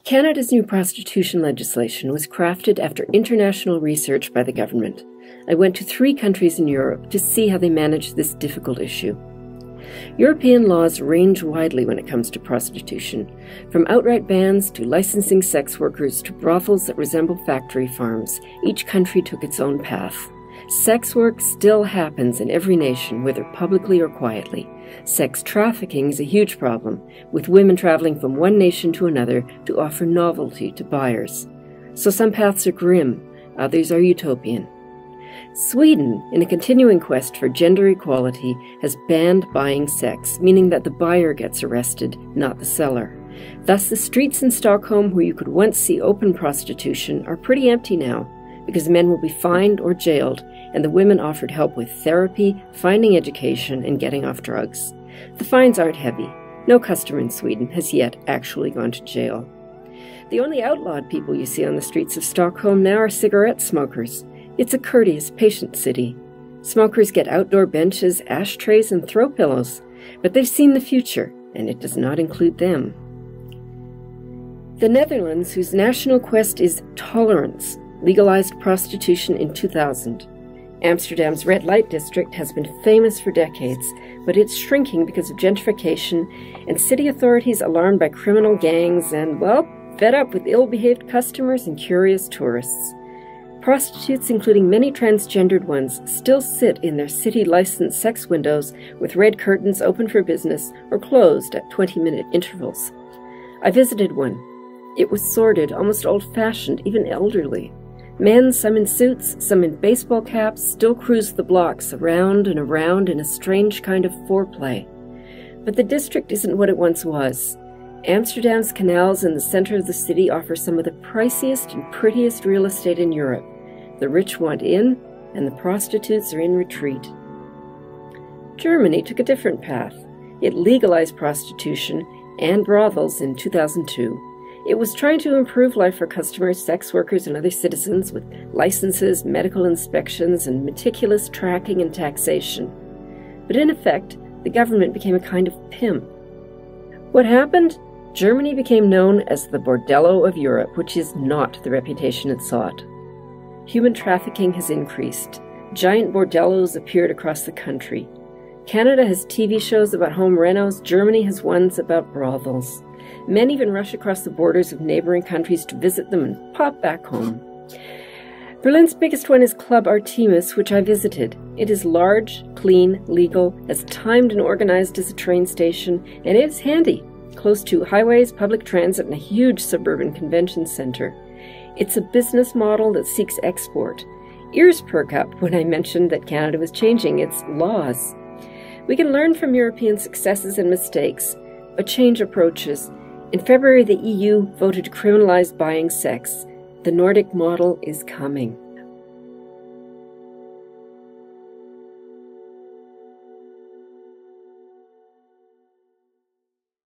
Canada's new prostitution legislation was crafted after international research by the government. I went to 3 countries in Europe to see how they manage this difficult issue. European laws range widely when it comes to prostitution, from outright bans to licensing sex workers to brothels that resemble factory farms. Each country took its own path. Sex work still happens in every nation, whether publicly or quietly. Sex trafficking is a huge problem, with women traveling from one nation to another to offer novelty to buyers. So some paths are grim, others are utopian. Sweden, in a continuing quest for gender equality, has banned buying sex, meaning that the buyer gets arrested, not the seller. Thus, the streets in Stockholm where you could once see open prostitution are pretty empty now, because men will be fined or jailed, and the women offered help with therapy, finding education, and getting off drugs. The fines aren't heavy. No customer in Sweden has yet actually gone to jail. The only outlawed people you see on the streets of Stockholm now are cigarette smokers. It's a courteous, patient city. Smokers get outdoor benches, ashtrays, and throw pillows, but they've seen the future, and it does not include them. The Netherlands, whose national quest is tolerance, legalized prostitution in 2000. Amsterdam's red light district has been famous for decades, but it's shrinking because of gentrification and city authorities alarmed by criminal gangs and, well, fed up with ill-behaved customers and curious tourists. Prostitutes, including many transgendered ones, still sit in their city-licensed sex windows with red curtains open for business or closed at 20-minute intervals. I visited one. It was sordid, almost old-fashioned, even elderly. Men, some in suits, some in baseball caps, still cruise the blocks around and around in a strange kind of foreplay. But the district isn't what it once was. Amsterdam's canals in the center of the city offer some of the priciest and prettiest real estate in Europe. The rich want in, and the prostitutes are in retreat. Germany took a different path. It legalized prostitution and brothels in 2002. It was trying to improve life for customers, sex workers, and other citizens with licenses, medical inspections, and meticulous tracking and taxation. But in effect, the government became a kind of pimp. What happened? Germany became known as the bordello of Europe, which is not the reputation it sought. Human trafficking has increased. Giant bordellos appeared across the country. Canada has TV shows about home renos. Germany has ones about brothels. Men even rush across the borders of neighboring countries to visit them and pop back home. Berlin's biggest one is Club Artemis, which I visited. It is large, clean, legal, as timed and organized as a train station, and it is handy, close to highways, public transit, and a huge suburban convention center. It's a business model that seeks export. Ears perk up when I mentioned that Canada was changing its laws. We can learn from European successes and mistakes, but change approaches. In February, the EU voted to criminalize buying sex. The Nordic model is coming.